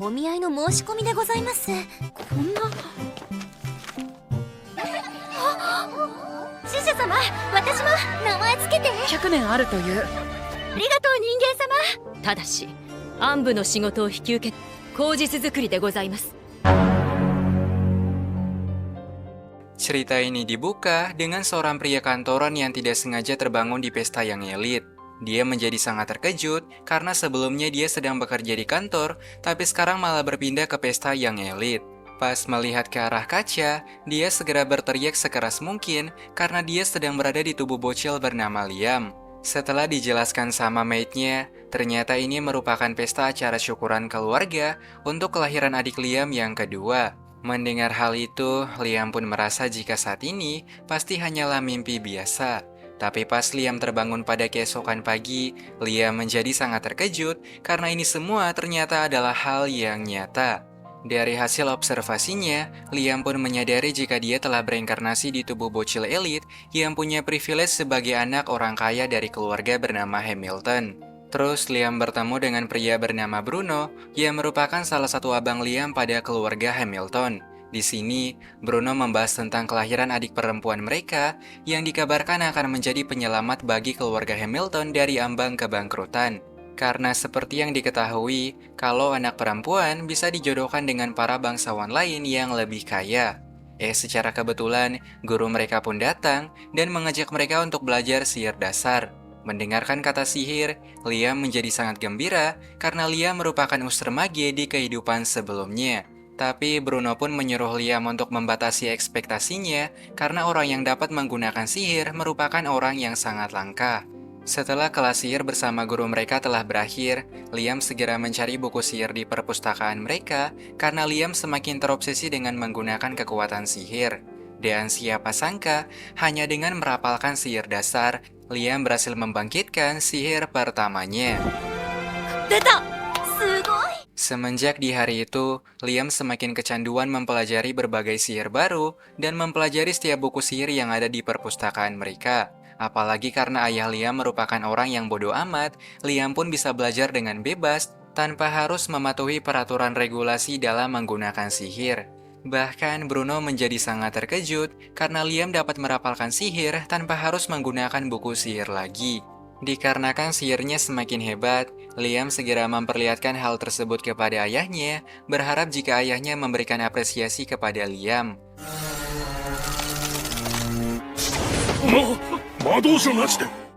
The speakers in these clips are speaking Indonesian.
お見合いの申し込みでございます。こんな。死者様、私も名前つけて。100年あるという。ありがとう、人間様。ただし暗部の仕事を引き受け口実作りでございます。 Cerita ini dibuka dengan seorang pria kantoran yang tidak sengaja terbangun di pesta yang elit. Dia menjadi sangat terkejut karena sebelumnya dia sedang bekerja di kantor, tapi sekarang malah berpindah ke pesta yang elit. Pas melihat ke arah kaca, dia segera berteriak sekeras mungkin karena dia sedang berada di tubuh bocil bernama Liam. Setelah dijelaskan sama maid-nya, ternyata ini merupakan pesta acara syukuran keluarga untuk kelahiran adik Liam yang kedua. Mendengar hal itu, Liam pun merasa jika saat ini pasti hanyalah mimpi biasa. Tapi pas Liam terbangun pada keesokan pagi, Liam menjadi sangat terkejut karena ini semua ternyata adalah hal yang nyata. Dari hasil observasinya, Liam pun menyadari jika dia telah bereinkarnasi di tubuh bocil elit yang punya privilege sebagai anak orang kaya dari keluarga bernama Hamilton. Terus Liam bertemu dengan pria bernama Bruno yang merupakan salah satu abang Liam pada keluarga Hamilton. Di sini, Bruno membahas tentang kelahiran adik perempuan mereka yang dikabarkan akan menjadi penyelamat bagi keluarga Hamilton dari ambang kebangkrutan. Karena seperti yang diketahui, kalau anak perempuan bisa dijodohkan dengan para bangsawan lain yang lebih kaya. Secara kebetulan, guru mereka pun datang dan mengajak mereka untuk belajar sihir dasar. Mendengarkan kata sihir, Liam menjadi sangat gembira karena Liam merupakan user mage di kehidupan sebelumnya. Tapi Bruno pun menyuruh Liam untuk membatasi ekspektasinya karena orang yang dapat menggunakan sihir merupakan orang yang sangat langka. Setelah kelas sihir bersama guru mereka telah berakhir, Liam segera mencari buku sihir di perpustakaan mereka karena Liam semakin terobsesi dengan menggunakan kekuatan sihir. Dan siapa sangka, hanya dengan merapalkan sihir dasar, Liam berhasil membangkitkan sihir pertamanya. Deta! Sugoi! Semenjak di hari itu, Liam semakin kecanduan mempelajari berbagai sihir baru dan mempelajari setiap buku sihir yang ada di perpustakaan mereka. Apalagi karena ayah Liam merupakan orang yang bodoh amat, Liam pun bisa belajar dengan bebas tanpa harus mematuhi peraturan regulasi dalam menggunakan sihir. Bahkan Bruno menjadi sangat terkejut karena Liam dapat merapalkan sihir tanpa harus menggunakan buku sihir lagi. Dikarenakan sihirnya semakin hebat, Liam segera memperlihatkan hal tersebut kepada ayahnya, berharap jika ayahnya memberikan apresiasi kepada Liam.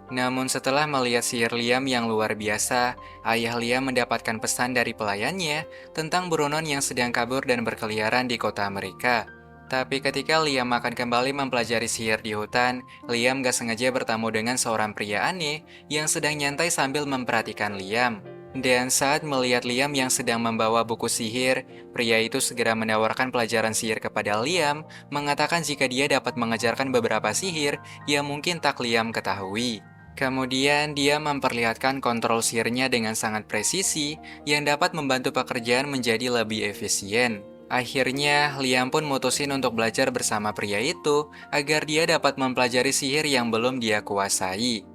Namun setelah melihat sihir Liam yang luar biasa, ayah Liam mendapatkan pesan dari pelayannya tentang buronan yang sedang kabur dan berkeliaran di kota mereka. Tapi ketika Liam akan kembali mempelajari sihir di hutan, Liam gak sengaja bertemu dengan seorang pria aneh yang sedang nyantai sambil memperhatikan Liam. Dan saat melihat Liam yang sedang membawa buku sihir, pria itu segera menawarkan pelajaran sihir kepada Liam, mengatakan jika dia dapat mengajarkan beberapa sihir yang mungkin tak Liam ketahui. Kemudian dia memperlihatkan kontrol sihirnya dengan sangat presisi yang dapat membantu pekerjaan menjadi lebih efisien. Akhirnya, Liam pun mutusin untuk belajar bersama pria itu agar dia dapat mempelajari sihir yang belum dia kuasai.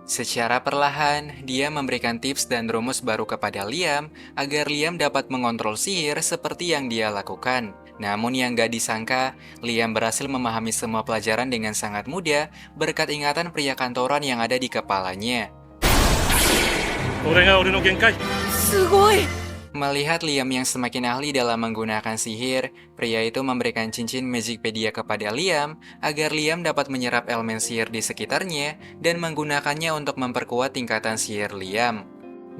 Secara perlahan, dia memberikan tips dan rumus baru kepada Liam agar Liam dapat mengontrol sihir seperti yang dia lakukan. Namun yang gak disangka, Liam berhasil memahami semua pelajaran dengan sangat mudah berkat ingatan pria kantoran yang ada di kepalanya. Sugoi! Melihat Liam yang semakin ahli dalam menggunakan sihir, pria itu memberikan cincin Magicpedia kepada Liam agar Liam dapat menyerap elemen sihir di sekitarnya dan menggunakannya untuk memperkuat tingkatan sihir Liam.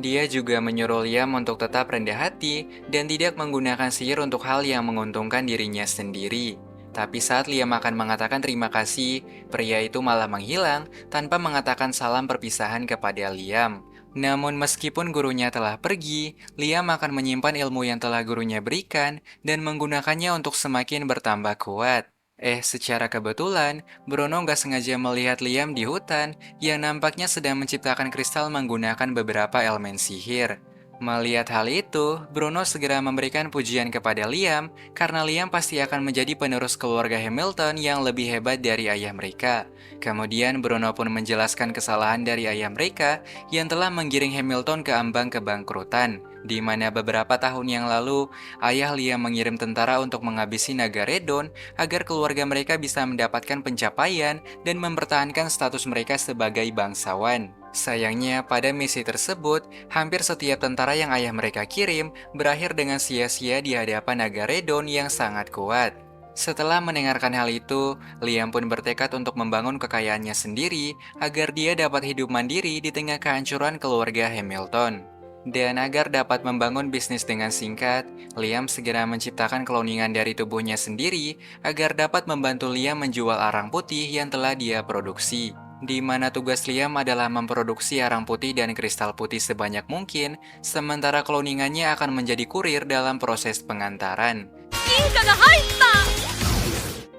Dia juga menyuruh Liam untuk tetap rendah hati dan tidak menggunakan sihir untuk hal yang menguntungkan dirinya sendiri. Tapi saat Liam akan mengatakan terima kasih, pria itu malah menghilang tanpa mengatakan salam perpisahan kepada Liam. Namun meskipun gurunya telah pergi, Liam akan menyimpan ilmu yang telah gurunya berikan dan menggunakannya untuk semakin bertambah kuat. Secara kebetulan, Bruno gak sengaja melihat Liam di hutan yang nampaknya sedang menciptakan kristal menggunakan beberapa elemen sihir. Melihat hal itu, Bruno segera memberikan pujian kepada Liam karena Liam pasti akan menjadi penerus keluarga Hamilton yang lebih hebat dari ayah mereka. Kemudian Bruno pun menjelaskan kesalahan dari ayah mereka yang telah menggiring Hamilton ke ambang kebangkrutan, di mana beberapa tahun yang lalu ayah Liam mengirim tentara untuk menghabisi naga Redon agar keluarga mereka bisa mendapatkan pencapaian dan mempertahankan status mereka sebagai bangsawan. Sayangnya, pada misi tersebut, hampir setiap tentara yang ayah mereka kirim berakhir dengan sia-sia di hadapan naga Redon yang sangat kuat. Setelah mendengarkan hal itu, Liam pun bertekad untuk membangun kekayaannya sendiri agar dia dapat hidup mandiri di tengah kehancuran keluarga Hamilton. Dan agar dapat membangun bisnis dengan singkat, Liam segera menciptakan kloningan dari tubuhnya sendiri agar dapat membantu Liam menjual arang putih yang telah dia produksi. Di mana tugas Liam adalah memproduksi arang putih dan kristal putih sebanyak mungkin, sementara kloningannya akan menjadi kurir dalam proses pengantaran.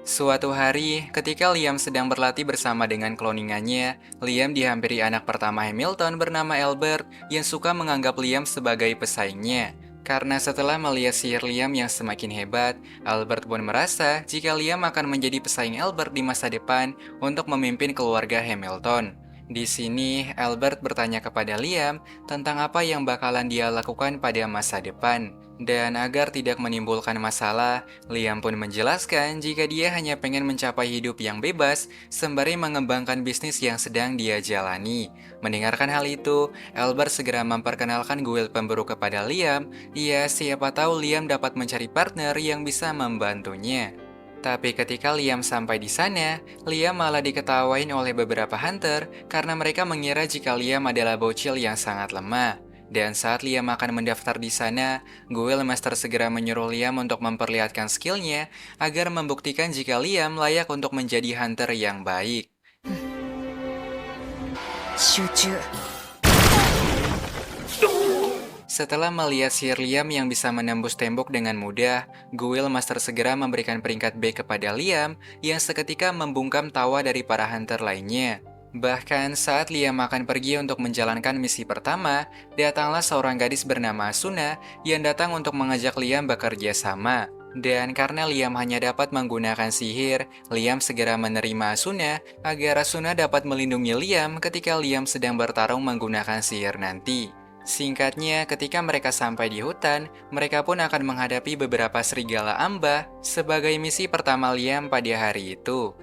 Suatu hari, ketika Liam sedang berlatih bersama dengan kloningannya, Liam dihampiri anak pertama Hamilton bernama Albert yang suka menganggap Liam sebagai pesaingnya. Karena setelah melihat sihir Liam yang semakin hebat, Albert pun merasa jika Liam akan menjadi pesaing Albert di masa depan untuk memimpin keluarga Hamilton. Di sini, Albert bertanya kepada Liam tentang apa yang bakalan dia lakukan pada masa depan. Dan agar tidak menimbulkan masalah, Liam pun menjelaskan jika dia hanya pengen mencapai hidup yang bebas sembari mengembangkan bisnis yang sedang dia jalani. Mendengarkan hal itu, Albert segera memperkenalkan guild pemburu kepada Liam. Ya, siapa tahu Liam dapat mencari partner yang bisa membantunya. Tapi ketika Liam sampai di sana, Liam malah diketawain oleh beberapa hunter karena mereka mengira jika Liam adalah bocil yang sangat lemah. Dan saat Liam akan mendaftar di sana, Guild Master segera menyuruh Liam untuk memperlihatkan skillnya agar membuktikan jika Liam layak untuk menjadi hunter yang baik. Setelah melihat sihir Liam yang bisa menembus tembok dengan mudah, Guild Master segera memberikan peringkat B kepada Liam yang seketika membungkam tawa dari para hunter lainnya. Bahkan saat Liam akan pergi untuk menjalankan misi pertama, datanglah seorang gadis bernama Asuna yang datang untuk mengajak Liam bekerja sama. Dan karena Liam hanya dapat menggunakan sihir, Liam segera menerima Asuna agar Asuna dapat melindungi Liam ketika Liam sedang bertarung menggunakan sihir nanti. Singkatnya, ketika mereka sampai di hutan, mereka pun akan menghadapi beberapa serigala ambah sebagai misi pertama Liam pada hari itu.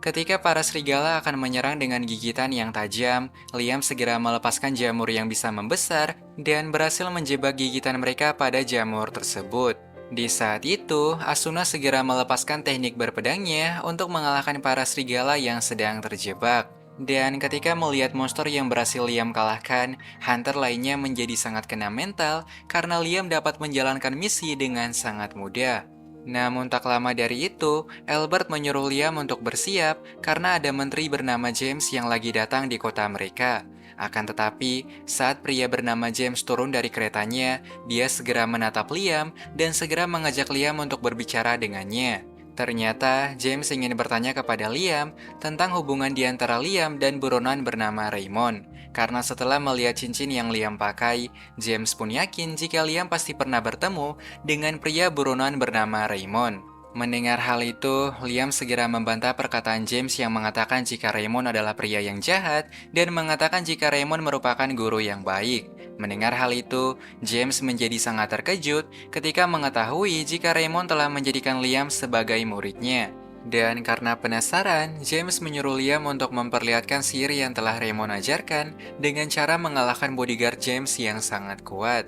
Ketika para serigala akan menyerang dengan gigitan yang tajam, Liam segera melepaskan jamur yang bisa membesar dan berhasil menjebak gigitan mereka pada jamur tersebut. Di saat itu, Asuna segera melepaskan teknik berpedangnya untuk mengalahkan para serigala yang sedang terjebak. Dan ketika melihat monster yang berhasil Liam kalahkan, hunter lainnya menjadi sangat kena mental karena Liam dapat menjalankan misi dengan sangat mudah. Namun tak lama dari itu, Albert menyuruh Liam untuk bersiap karena ada menteri bernama James yang lagi datang di kota mereka. Akan tetapi, saat pria bernama James turun dari keretanya, dia segera menatap Liam dan segera mengajak Liam untuk berbicara dengannya. Ternyata, James ingin bertanya kepada Liam tentang hubungan di antara Liam dan buronan bernama Raymond. Karena setelah melihat cincin yang Liam pakai, James pun yakin jika Liam pasti pernah bertemu dengan pria buronan bernama Raymond. Mendengar hal itu, Liam segera membantah perkataan James yang mengatakan jika Raymond adalah pria yang jahat dan mengatakan jika Raymond merupakan guru yang baik. Mendengar hal itu, James menjadi sangat terkejut ketika mengetahui jika Raymond telah menjadikan Liam sebagai muridnya. Dan karena penasaran, James menyuruh Liam untuk memperlihatkan sihir yang telah Raymond ajarkan dengan cara mengalahkan bodyguard James yang sangat kuat.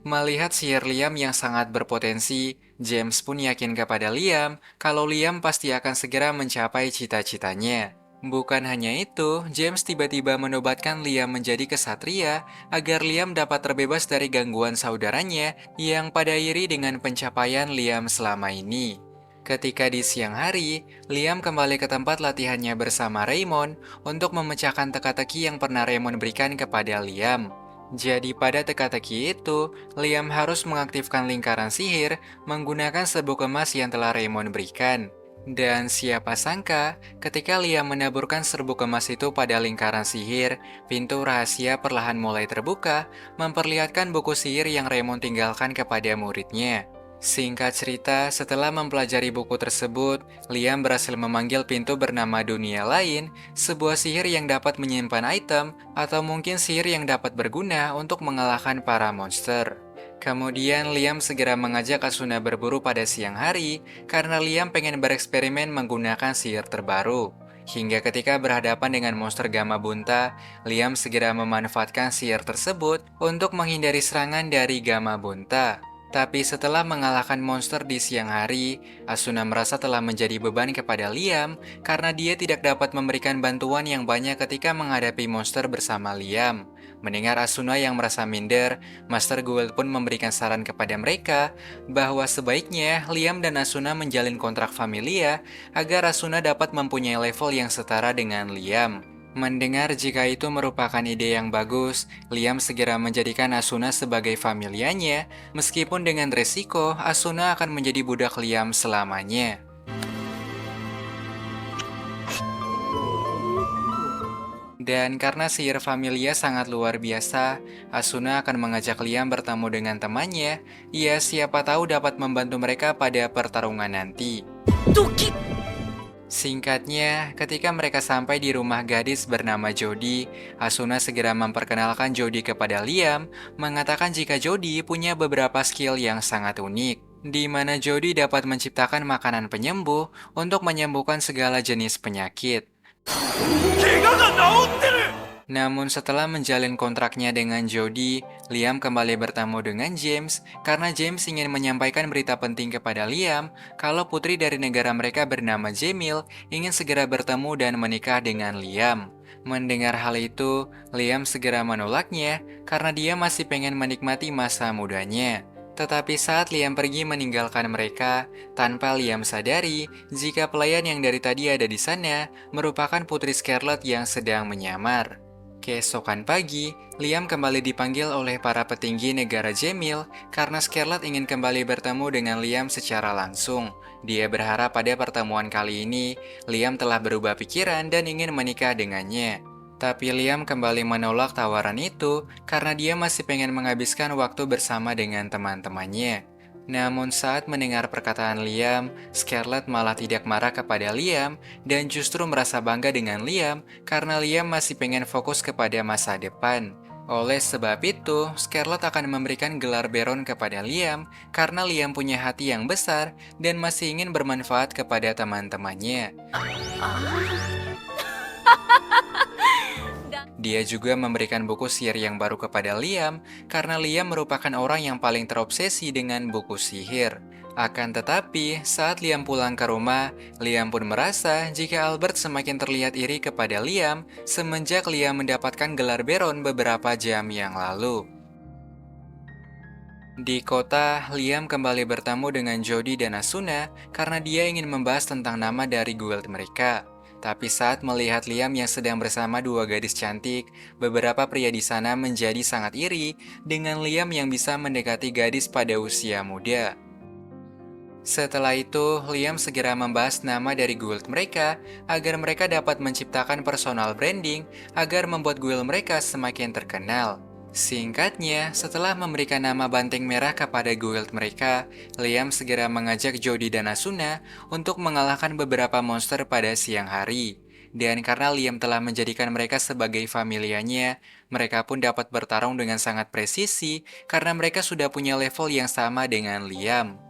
Melihat sihir Liam yang sangat berpotensi, James pun yakin kepada Liam kalau Liam pasti akan segera mencapai cita-citanya. Bukan hanya itu, James tiba-tiba menobatkan Liam menjadi kesatria agar Liam dapat terbebas dari gangguan saudaranya yang pada iri dengan pencapaian Liam selama ini. Ketika di siang hari, Liam kembali ke tempat latihannya bersama Raymond untuk memecahkan teka-teki yang pernah Raymond berikan kepada Liam. Jadi pada teka-teki itu, Liam harus mengaktifkan lingkaran sihir menggunakan sabuk emas yang telah Raymond berikan. Dan siapa sangka, ketika Liam menaburkan serbuk emas itu pada lingkaran sihir, pintu rahasia perlahan mulai terbuka, memperlihatkan buku sihir yang Raymond tinggalkan kepada muridnya. Singkat cerita, setelah mempelajari buku tersebut, Liam berhasil memanggil pintu bernama Dunia Lain, sebuah sihir yang dapat menyimpan item, atau mungkin sihir yang dapat berguna untuk mengalahkan para monster. Kemudian Liam segera mengajak Asuna berburu pada siang hari karena Liam pengen bereksperimen menggunakan sihir terbaru. Hingga ketika berhadapan dengan monster Gama Bunta, Liam segera memanfaatkan sihir tersebut untuk menghindari serangan dari Gama Bunta. Tapi setelah mengalahkan monster di siang hari, Asuna merasa telah menjadi beban kepada Liam karena dia tidak dapat memberikan bantuan yang banyak ketika menghadapi monster bersama Liam. Mendengar Asuna yang merasa minder, Master Guild pun memberikan saran kepada mereka bahwa sebaiknya Liam dan Asuna menjalin kontrak familia agar Asuna dapat mempunyai level yang setara dengan Liam. Mendengar jika itu merupakan ide yang bagus, Liam segera menjadikan Asuna sebagai familianya, meskipun dengan resiko Asuna akan menjadi budak Liam selamanya. Dan karena sihir familia sangat luar biasa, Asuna akan mengajak Liam bertemu dengan temannya. Ya, siapa tahu dapat membantu mereka pada pertarungan nanti. Singkatnya, ketika mereka sampai di rumah gadis bernama Jody, Asuna segera memperkenalkan Jody kepada Liam, mengatakan jika Jody punya beberapa skill yang sangat unik, di mana Jody dapat menciptakan makanan penyembuh untuk menyembuhkan segala jenis penyakit. Namun setelah menjalin kontraknya dengan Jody, Liam kembali bertemu dengan James karena James ingin menyampaikan berita penting kepada Liam kalau putri dari negara mereka bernama Jamil ingin segera bertemu dan menikah dengan Liam. Mendengar hal itu, Liam segera menolaknya karena dia masih pengen menikmati masa mudanya. Tetapi saat Liam pergi meninggalkan mereka, tanpa Liam sadari jika pelayan yang dari tadi ada di sana merupakan Putri Scarlet yang sedang menyamar. Keesokan pagi, Liam kembali dipanggil oleh para petinggi negara Jamil karena Scarlet ingin kembali bertemu dengan Liam secara langsung. Dia berharap pada pertemuan kali ini, Liam telah berubah pikiran dan ingin menikah dengannya. Tapi Liam kembali menolak tawaran itu karena dia masih pengen menghabiskan waktu bersama dengan teman-temannya. Namun saat mendengar perkataan Liam, Scarlet malah tidak marah kepada Liam dan justru merasa bangga dengan Liam karena Liam masih pengen fokus kepada masa depan. Oleh sebab itu, Scarlet akan memberikan gelar Baron kepada Liam karena Liam punya hati yang besar dan masih ingin bermanfaat kepada teman-temannya. Dia juga memberikan buku sihir yang baru kepada Liam karena Liam merupakan orang yang paling terobsesi dengan buku sihir. Akan tetapi, saat Liam pulang ke rumah, Liam pun merasa jika Albert semakin terlihat iri kepada Liam semenjak Liam mendapatkan gelar Baron beberapa jam yang lalu. Di kota, Liam kembali bertemu dengan Jody dan Asuna karena dia ingin membahas tentang nama dari guild mereka. Tapi saat melihat Liam yang sedang bersama dua gadis cantik, beberapa pria di sana menjadi sangat iri dengan Liam yang bisa mendekati gadis pada usia muda. Setelah itu, Liam segera membahas nama dari guild mereka agar mereka dapat menciptakan personal branding agar membuat guild mereka semakin terkenal. Singkatnya, setelah memberikan nama Banteng Merah kepada guild mereka, Liam segera mengajak Jody dan Asuna untuk mengalahkan beberapa monster pada siang hari. Dan karena Liam telah menjadikan mereka sebagai familianya, mereka pun dapat bertarung dengan sangat presisi karena mereka sudah punya level yang sama dengan Liam.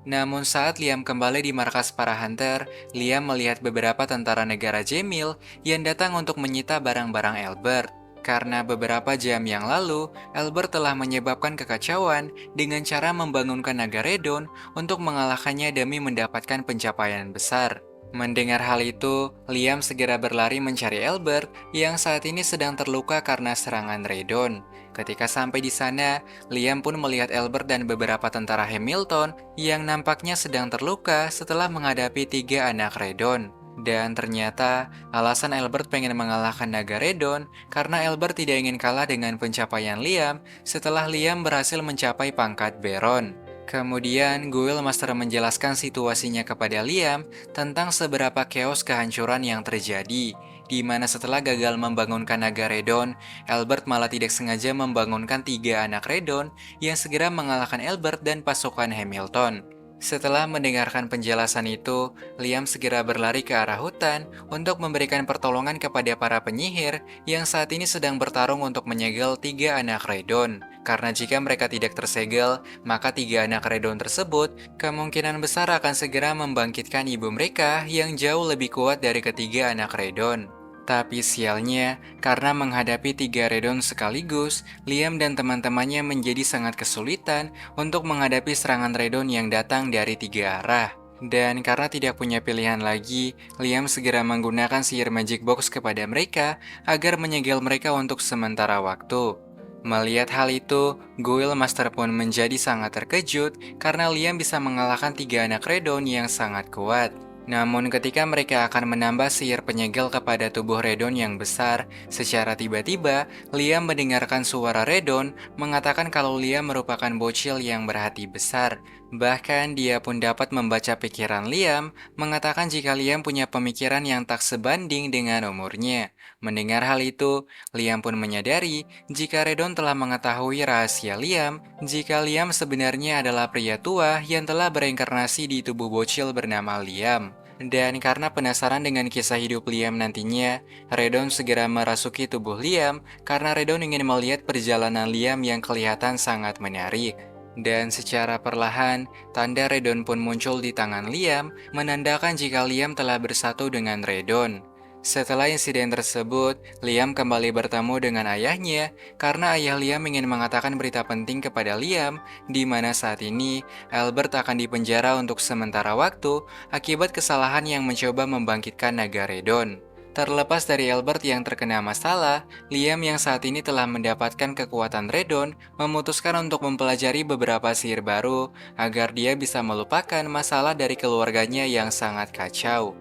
Namun saat Liam kembali di markas para hunter, Liam melihat beberapa tentara negara Jamil yang datang untuk menyita barang-barang Albert. Karena beberapa jam yang lalu, Albert telah menyebabkan kekacauan dengan cara membangunkan naga Redon untuk mengalahkannya demi mendapatkan pencapaian besar. Mendengar hal itu, Liam segera berlari mencari Albert yang saat ini sedang terluka karena serangan Redon. Ketika sampai di sana, Liam pun melihat Albert dan beberapa tentara Hamilton yang nampaknya sedang terluka setelah menghadapi 3 anak Redon. Dan ternyata alasan Albert pengen mengalahkan naga Redon karena Albert tidak ingin kalah dengan pencapaian Liam setelah Liam berhasil mencapai pangkat Baron. Kemudian Guild Master menjelaskan situasinya kepada Liam tentang seberapa chaos kehancuran yang terjadi, di mana setelah gagal membangunkan naga Redon, Albert malah tidak sengaja membangunkan 3 anak Redon yang segera mengalahkan Albert dan pasukan Hamilton. Setelah mendengarkan penjelasan itu, Liam segera berlari ke arah hutan untuk memberikan pertolongan kepada para penyihir yang saat ini sedang bertarung untuk menyegel 3 anak Redon. Karena jika mereka tidak tersegel, maka 3 anak Redon tersebut kemungkinan besar akan segera membangkitkan ibu mereka yang jauh lebih kuat dari ketiga anak Redon. Tapi sialnya, karena menghadapi 3 Redon sekaligus, Liam dan teman-temannya menjadi sangat kesulitan untuk menghadapi serangan Redon yang datang dari 3 arah. Dan karena tidak punya pilihan lagi, Liam segera menggunakan sihir Magic Box kepada mereka agar menyegel mereka untuk sementara waktu. Melihat hal itu, Guild Master pun menjadi sangat terkejut karena Liam bisa mengalahkan 3 anak Redon yang sangat kuat. Namun ketika mereka akan menambah sihir penyegel kepada tubuh Redon yang besar, secara tiba-tiba Liam mendengarkan suara Redon mengatakan kalau Liam merupakan bocil yang berhati besar. Bahkan dia pun dapat membaca pikiran Liam, mengatakan jika Liam punya pemikiran yang tak sebanding dengan umurnya. Mendengar hal itu, Liam pun menyadari jika Redon telah mengetahui rahasia Liam, jika Liam sebenarnya adalah pria tua yang telah bereinkarnasi di tubuh bocil bernama Liam. Dan karena penasaran dengan kisah hidup Liam nantinya, Redon segera merasuki tubuh Liam karena Redon ingin melihat perjalanan Liam yang kelihatan sangat menarik. Dan secara perlahan, tanda Redon pun muncul di tangan Liam, menandakan jika Liam telah bersatu dengan Redon. Setelah insiden tersebut, Liam kembali bertemu dengan ayahnya karena ayah Liam ingin mengatakan berita penting kepada Liam, di mana saat ini Albert akan dipenjara untuk sementara waktu akibat kesalahan yang mencoba membangkitkan naga Redon. Terlepas dari Albert yang terkena masalah, Liam yang saat ini telah mendapatkan kekuatan Redon memutuskan untuk mempelajari beberapa sihir baru agar dia bisa melupakan masalah dari keluarganya yang sangat kacau.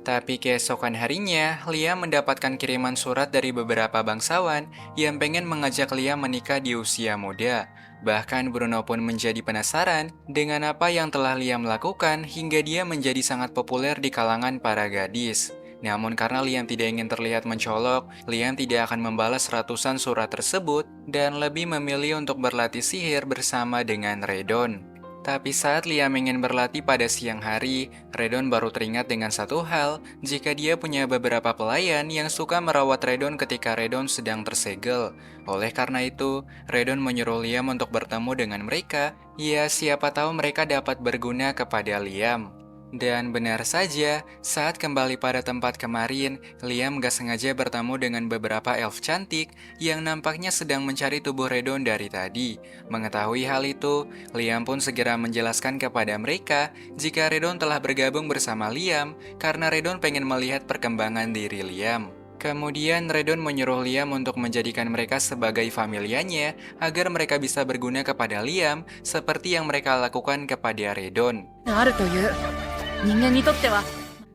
Tapi keesokan harinya, Liam mendapatkan kiriman surat dari beberapa bangsawan yang pengen mengajak Liam menikah di usia muda. Bahkan Bruno pun menjadi penasaran dengan apa yang telah Liam lakukan hingga dia menjadi sangat populer di kalangan para gadis. Namun karena Liam tidak ingin terlihat mencolok, Liam tidak akan membalas ratusan surat tersebut dan lebih memilih untuk berlatih sihir bersama dengan Redon. Tapi saat Liam ingin berlatih pada siang hari, Redon baru teringat dengan satu hal, jika dia punya beberapa pelayan yang suka merawat Redon ketika Redon sedang tersegel. Oleh karena itu, Redon menyuruh Liam untuk bertemu dengan mereka, ya siapa tahu mereka dapat berguna kepada Liam. Dan benar saja, saat kembali pada tempat kemarin, Liam gak sengaja bertemu dengan beberapa elf cantik yang nampaknya sedang mencari tubuh Redon dari tadi. Mengetahui hal itu, Liam pun segera menjelaskan kepada mereka jika Redon telah bergabung bersama Liam karena Redon pengen melihat perkembangan diri Liam. Kemudian Redon menyuruh Liam untuk menjadikan mereka sebagai familianya agar mereka bisa berguna kepada Liam seperti yang mereka lakukan kepada Redon.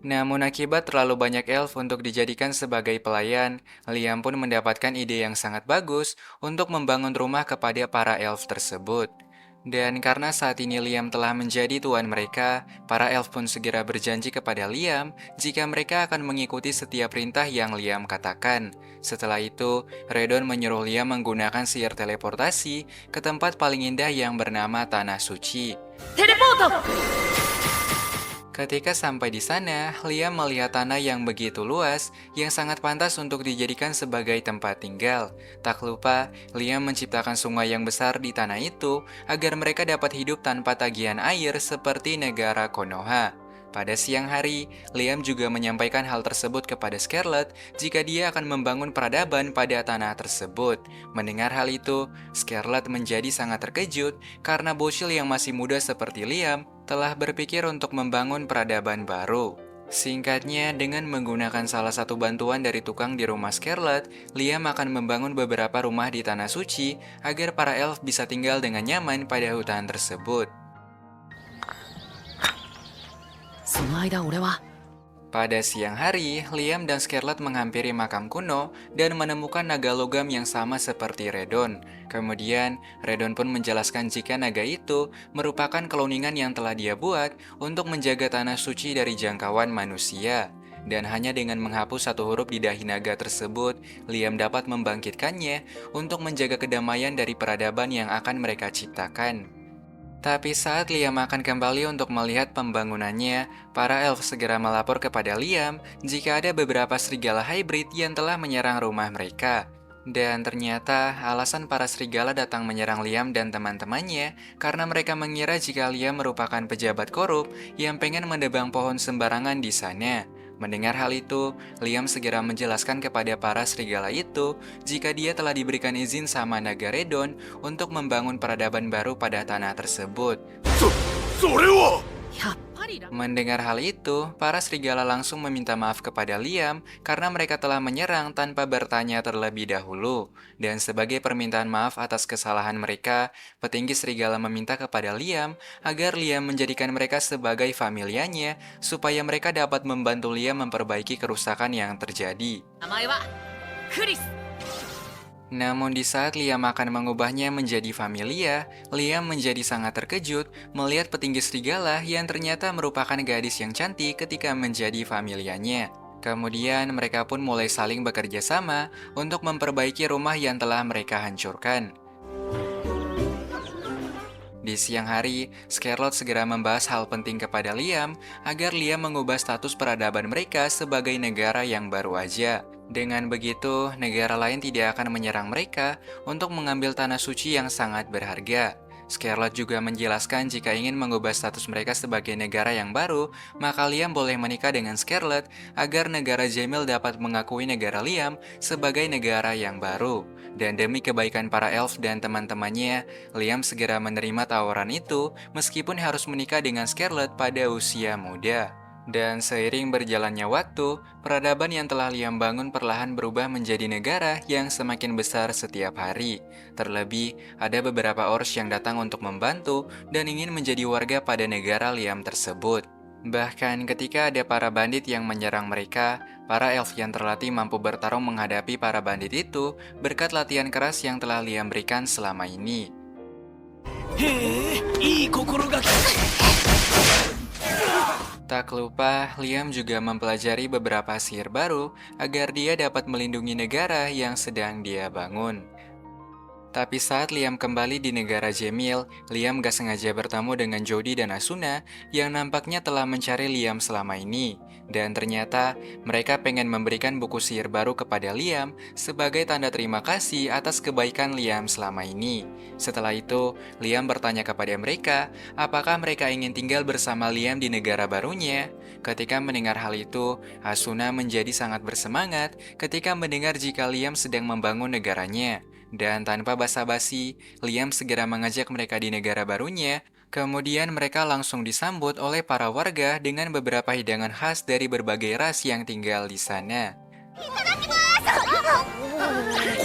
Namun akibat terlalu banyak elf untuk dijadikan sebagai pelayan, Liam pun mendapatkan ide yang sangat bagus untuk membangun rumah kepada para elf tersebut. Dan karena saat ini Liam telah menjadi tuan mereka, para elf pun segera berjanji kepada Liam jika mereka akan mengikuti setiap perintah yang Liam katakan. Setelah itu, Redon menyuruh Liam menggunakan sihir teleportasi ke tempat paling indah yang bernama Tanah Suci. Ketika sampai di sana, Liam melihat tanah yang begitu luas, yang sangat pantas untuk dijadikan sebagai tempat tinggal. Tak lupa, Liam menciptakan sungai yang besar di tanah itu, agar mereka dapat hidup tanpa tagihan air seperti negara Konoha. Pada siang hari, Liam juga menyampaikan hal tersebut kepada Scarlet jika dia akan membangun peradaban pada tanah tersebut. Mendengar hal itu, Scarlet menjadi sangat terkejut karena bocil yang masih muda seperti Liam telah berpikir untuk membangun peradaban baru. Singkatnya, dengan menggunakan salah satu bantuan dari tukang di rumah Scarlet, Liam akan membangun beberapa rumah di Tanah Suci agar para elf bisa tinggal dengan nyaman pada hutan tersebut. その間俺は Pada siang hari, Liam dan Scarlett menghampiri makam kuno dan menemukan naga logam yang sama seperti Redon. Kemudian, Redon pun menjelaskan jika naga itu merupakan cloningan yang telah dia buat untuk menjaga tanah suci dari jangkauan manusia. Dan hanya dengan menghapus satu huruf di dahi naga tersebut, Liam dapat membangkitkannya untuk menjaga kedamaian dari peradaban yang akan mereka ciptakan. Tapi saat Liam akan kembali untuk melihat pembangunannya, para elf segera melapor kepada Liam jika ada beberapa serigala hybrid yang telah menyerang rumah mereka. Dan ternyata alasan para serigala datang menyerang Liam dan teman-temannya karena mereka mengira jika Liam merupakan pejabat korup yang pengen mendebang pohon sembarangan di sana. Mendengar hal itu, Liam segera menjelaskan kepada para serigala itu jika dia telah diberikan izin sama naga Redon untuk membangun peradaban baru pada tanah tersebut. それは やっぱりだ Mendengar hal itu, para serigala langsung meminta maaf kepada Liam karena mereka telah menyerang tanpa bertanya terlebih dahulu. Dan sebagai permintaan maaf atas kesalahan mereka, petinggi serigala meminta kepada Liam agar Liam menjadikan mereka sebagai familianya supaya mereka dapat membantu Liam memperbaiki kerusakan yang terjadi. 名前はクリス Namun di saat Liam akan mengubahnya menjadi familia, Liam menjadi sangat terkejut melihat petinggi serigala yang ternyata merupakan gadis yang cantik ketika menjadi familianya. Kemudian mereka pun mulai saling bekerja sama untuk memperbaiki rumah yang telah mereka hancurkan. Di siang hari, Scarlett segera membahas hal penting kepada Liam agar Liam mengubah status peradaban mereka sebagai negara yang baru aja. Dengan begitu, negara lain tidak akan menyerang mereka untuk mengambil tanah suci yang sangat berharga. Scarlett juga menjelaskan jika ingin mengubah status mereka sebagai negara yang baru, maka Liam boleh menikah dengan Scarlett agar negara Jamil dapat mengakui negara Liam sebagai negara yang baru. Dan demi kebaikan para elf dan teman-temannya, Liam segera menerima tawaran itu meskipun harus menikah dengan Scarlett pada usia muda. Dan seiring berjalannya waktu, peradaban yang telah Liam bangun perlahan berubah menjadi negara yang semakin besar setiap hari. Terlebih, ada beberapa Ors yang datang untuk membantu dan ingin menjadi warga pada negara Liam tersebut. Bahkan ketika ada para bandit yang menyerang mereka, para elf yang terlatih mampu bertarung menghadapi para bandit itu berkat latihan keras yang telah Liam berikan selama ini. へえいい心がけ Tak lupa, Liam juga mempelajari beberapa sihir baru agar dia dapat melindungi negara yang sedang dia bangun. Tapi saat Liam kembali di negara Jamil, Liam gak sengaja bertemu dengan Jody dan Asuna yang nampaknya telah mencari Liam selama ini. Dan ternyata mereka pengen memberikan buku sihir baru kepada Liam sebagai tanda terima kasih atas kebaikan Liam selama ini. Setelah itu, Liam bertanya kepada mereka apakah mereka ingin tinggal bersama Liam di negara barunya. Ketika mendengar hal itu, Asuna menjadi sangat bersemangat ketika mendengar jika Liam sedang membangun negaranya. Dan tanpa basa-basi, Liam segera mengajak mereka di negara barunya. Kemudian mereka langsung disambut oleh para warga dengan beberapa hidangan khas dari berbagai ras yang tinggal di sana.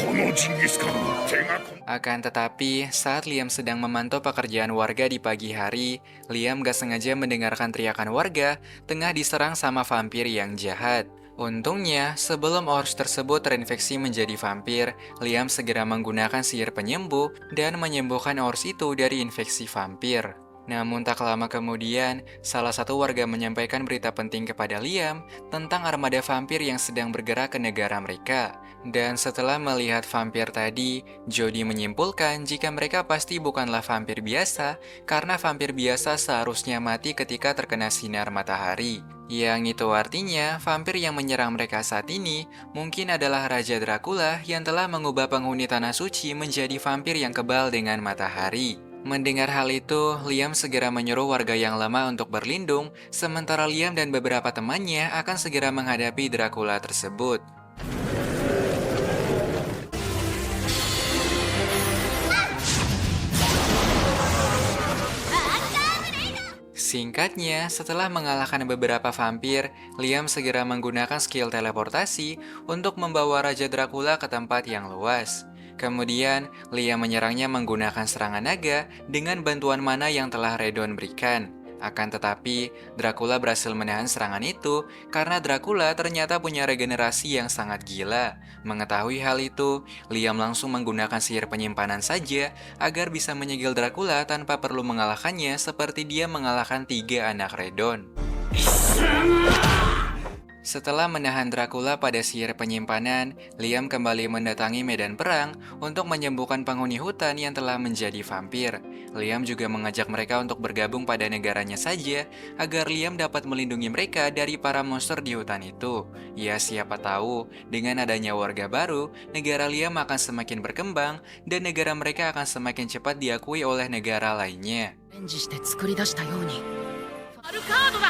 このジンギスカン手が込 Akan tetapi, saat Liam sedang memantau pekerjaan warga di pagi hari, Liam gak sengaja mendengarkan teriakan warga tengah diserang sama vampir yang jahat. Untungnya, sebelum Ors tersebut terinfeksi menjadi vampir, Liam segera menggunakan sihir penyembuh dan menyembuhkan Ors itu dari infeksi vampir. Namun tak lama kemudian, salah satu warga menyampaikan berita penting kepada Liam tentang armada vampir yang sedang bergerak ke negara mereka. Dan setelah melihat vampir tadi, Jody menyimpulkan jika mereka pasti bukanlah vampir biasa, karena vampir biasa seharusnya mati ketika terkena sinar matahari. Yang itu artinya, vampir yang menyerang mereka saat ini mungkin adalah Raja Dracula yang telah mengubah penghuni Tanah Suci menjadi vampir yang kebal dengan matahari. Mendengar hal itu, Liam segera menyuruh warga yang lama untuk berlindung, sementara Liam dan beberapa temannya akan segera menghadapi Dracula tersebut. Singkatnya, setelah mengalahkan beberapa vampir, Liam segera menggunakan skill teleportasi untuk membawa Raja Dracula ke tempat yang luas. Kemudian, Liam menyerangnya menggunakan serangan naga dengan bantuan mana yang telah Redon berikan. Akan tetapi, Dracula berhasil menahan serangan itu karena Dracula ternyata punya regenerasi yang sangat gila. Mengetahui hal itu, Liam langsung menggunakan sihir penyimpanan saja agar bisa menyegel Dracula tanpa perlu mengalahkannya seperti dia mengalahkan 3 anak Redon. Setelah menahan Dracula pada sihir penyimpanan, Liam kembali mendatangi medan perang untuk menyembuhkan penghuni hutan yang telah menjadi vampir. Liam juga mengajak mereka untuk bergabung pada negaranya saja, agar Liam dapat melindungi mereka dari para monster di hutan itu. Ya, siapa tahu, dengan adanya warga baru, negara Liam akan semakin berkembang, dan negara mereka akan semakin cepat diakui oleh negara lainnya. アルカードだ。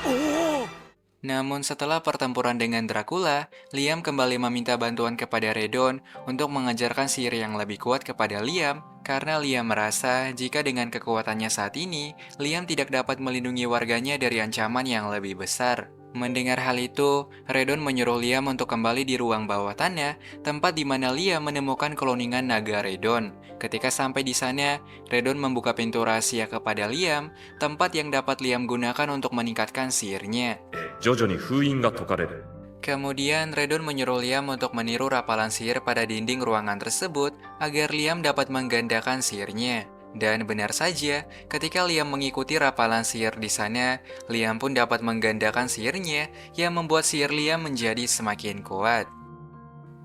おお。 Namun setelah pertempuran dengan Dracula, Liam kembali meminta bantuan kepada Redon untuk mengajarkan sihir yang lebih kuat kepada Liam, karena Liam merasa jika dengan kekuatannya saat ini, Liam tidak dapat melindungi warganya dari ancaman yang lebih besar. Mendengar hal itu, Redon menyuruh Liam untuk kembali di ruang bawah tanah, tempat di mana Liam menemukan kloningan naga Redon. Ketika sampai di sana, Redon membuka pintu rahasia kepada Liam, tempat yang dapat Liam gunakan untuk meningkatkan sihirnya. 徐々に封印が解かれる。 Kemudian Redon menyuruh Liam untuk meniru rapalan sihir pada dinding ruangan tersebut agar Liam dapat menggandakan sihirnya. Dan benar saja, ketika Liam mengikuti rapalan sihir di sana, Liam pun dapat menggandakan sihirnya yang membuat sihir Liam menjadi semakin kuat.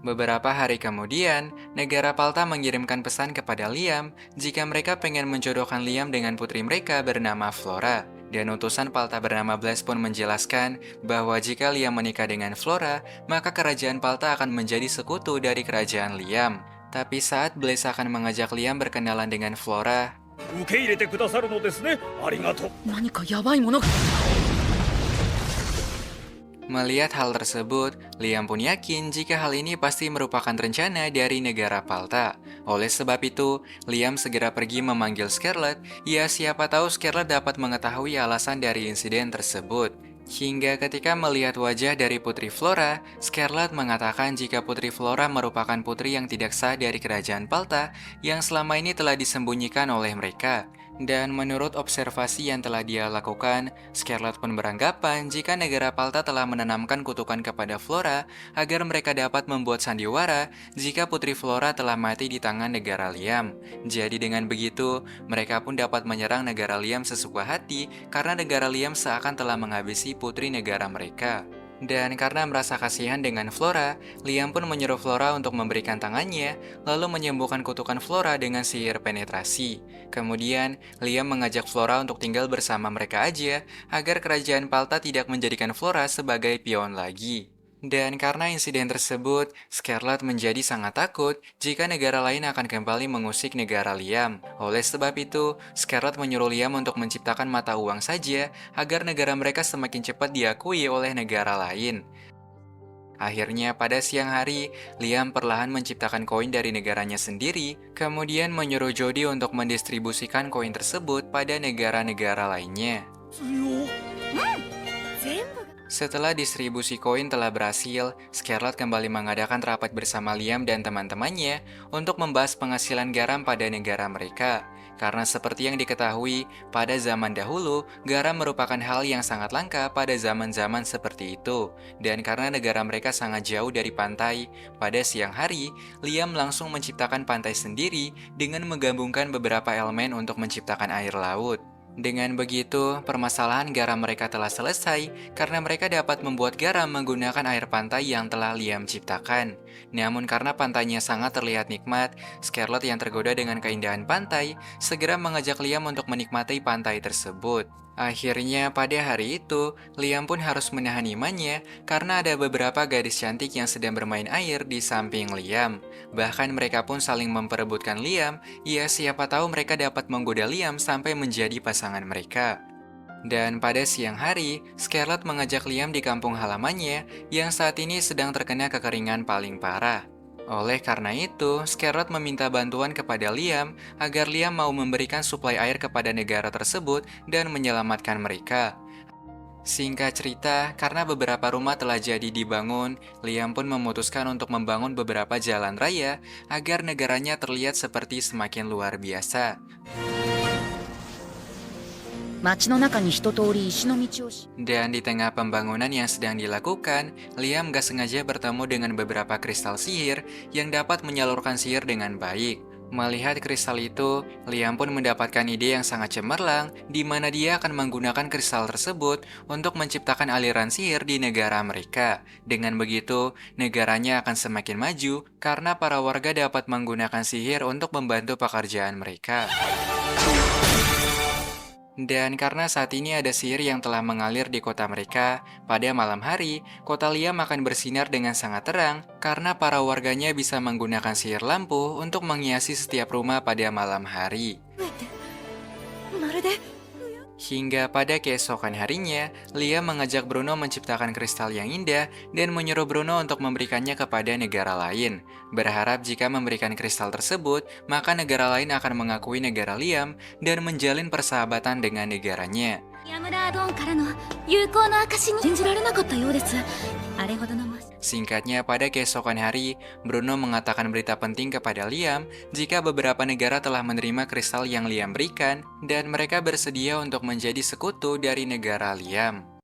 Beberapa hari kemudian, negara Palta mengirimkan pesan kepada Liam jika mereka pengen menjodohkan Liam dengan putri mereka bernama Flora. Dan utusan Palta bernama Blaise pun menjelaskan bahwa jika Liam menikah dengan Flora, maka kerajaan Palta akan menjadi sekutu dari kerajaan Liam. Tapi saat Blaise akan mengajak Liam berkenalan dengan Flora, 受け入れてくださるのですね。ありがとう。何かやばいものが。 melihat hal tersebut, Liam pun yakin jika hal ini pasti merupakan rencana dari negara Palta. Oleh sebab itu, Liam segera pergi memanggil Scarlet. Ya, siapa tahu Scarlet dapat mengetahui alasan dari insiden tersebut. Hingga ketika melihat wajah dari Putri Flora, Scarlet mengatakan jika Putri Flora merupakan putri yang tidak sah dari kerajaan Palta yang selama ini telah disembunyikan oleh mereka. Dan menurut observasi yang telah dia lakukan, Scarlet pun beranggapan jika negara Palta telah menanamkan kutukan kepada Flora agar mereka dapat membuat sandiwara jika Putri Flora telah mati di tangan negara Liam. Jadi dengan begitu, mereka pun dapat menyerang negara Liam sesuka hati karena negara Liam seakan telah menghabisi putri negara mereka. Dan karena merasa kasihan dengan Flora, Liam pun menyuruh Flora untuk memberikan tangannya, lalu menyembuhkan kutukan Flora dengan sihir penetrasi. Kemudian, Liam mengajak Flora untuk tinggal bersama mereka aja, agar kerajaan Palta tidak menjadikan Flora sebagai pion lagi. Dan karena insiden tersebut, Scarlet menjadi sangat takut jika negara lain akan kembali mengusik negara Liam. Oleh sebab itu, Scarlet menyuruh Liam untuk menciptakan mata uang saja agar negara mereka semakin cepat diakui oleh negara lain. Akhirnya pada siang hari, Liam perlahan menciptakan koin dari negaranya sendiri, kemudian menyuruh Jodie untuk mendistribusikan koin tersebut pada negara-negara lainnya. Setelah distribusi koin telah berhasil, Scarlet kembali mengadakan rapat bersama Liam dan teman-temannya untuk membahas penghasilan garam pada negara mereka. Karena seperti yang diketahui, pada zaman dahulu, garam merupakan hal yang sangat langka pada zaman-zaman seperti itu. Dan karena negara mereka sangat jauh dari pantai, pada siang hari, Liam langsung menciptakan pantai sendiri dengan menggabungkan beberapa elemen untuk menciptakan air laut. Dengan begitu, permasalahan garam mereka telah selesai karena mereka dapat membuat garam menggunakan air pantai yang telah Liam ciptakan. Namun karena pantainya sangat terlihat nikmat, Scarlet yang tergoda dengan keindahan pantai segera mengajak Liam untuk menikmati pantai tersebut. Akhirnya pada hari itu, Liam pun harus menahan imannya karena ada beberapa gadis cantik yang sedang bermain air di samping Liam. Bahkan mereka pun saling memperebutkan Liam, ya siapa tahu mereka dapat menggoda Liam sampai menjadi pasangan mereka. Dan pada siang hari, Scarlet mengajak Liam di kampung halamannya yang saat ini sedang terkena kekeringan paling parah. Oleh karena itu, Scarlet meminta bantuan kepada Liam agar Liam mau memberikan suplai air kepada negara tersebut dan menyelamatkan mereka. Singkat cerita, karena beberapa rumah telah jadi dibangun, Liam pun memutuskan untuk membangun beberapa jalan raya agar negaranya terlihat seperti semakin luar biasa. 町の中に一通り石の道をし Dan di tengah pembangunan yang sedang dilakukan, Liam gak sengaja bertemu dengan beberapa kristal sihir yang dapat menyalurkan sihir dengan baik. Melihat kristal itu, Liam pun mendapatkan ide yang sangat cemerlang di mana dia akan menggunakan kristal tersebut untuk menciptakan aliran sihir di negara mereka. Dengan begitu, negaranya akan semakin maju karena para warga dapat menggunakan sihir untuk membantu pekerjaan mereka. Dan karena saat ini ada sihir yang telah mengalir di kota mereka, pada malam hari, kota Liam akan bersinar dengan sangat terang karena para warganya bisa menggunakan sihir lampu untuk menghiasi setiap rumah pada malam hari. まるで Hingga pada keesokan harinya, Liam mengajak Bruno menciptakan kristal yang indah dan menyuruh Bruno untuk memberikannya kepada negara lain. Berharap jika memberikan kristal tersebut, maka negara lain akan mengakui negara Liam dan menjalin persahabatan dengan negaranya. ヤムラードンからの友好の証に信じられなかったようです。あれほどのマス Singkatnya, pada keesokan hari, Bruno mengatakan berita penting kepada Liam jika beberapa negara telah menerima kristal yang Liam berikan dan mereka bersedia untuk menjadi sekutu dari negara Liam.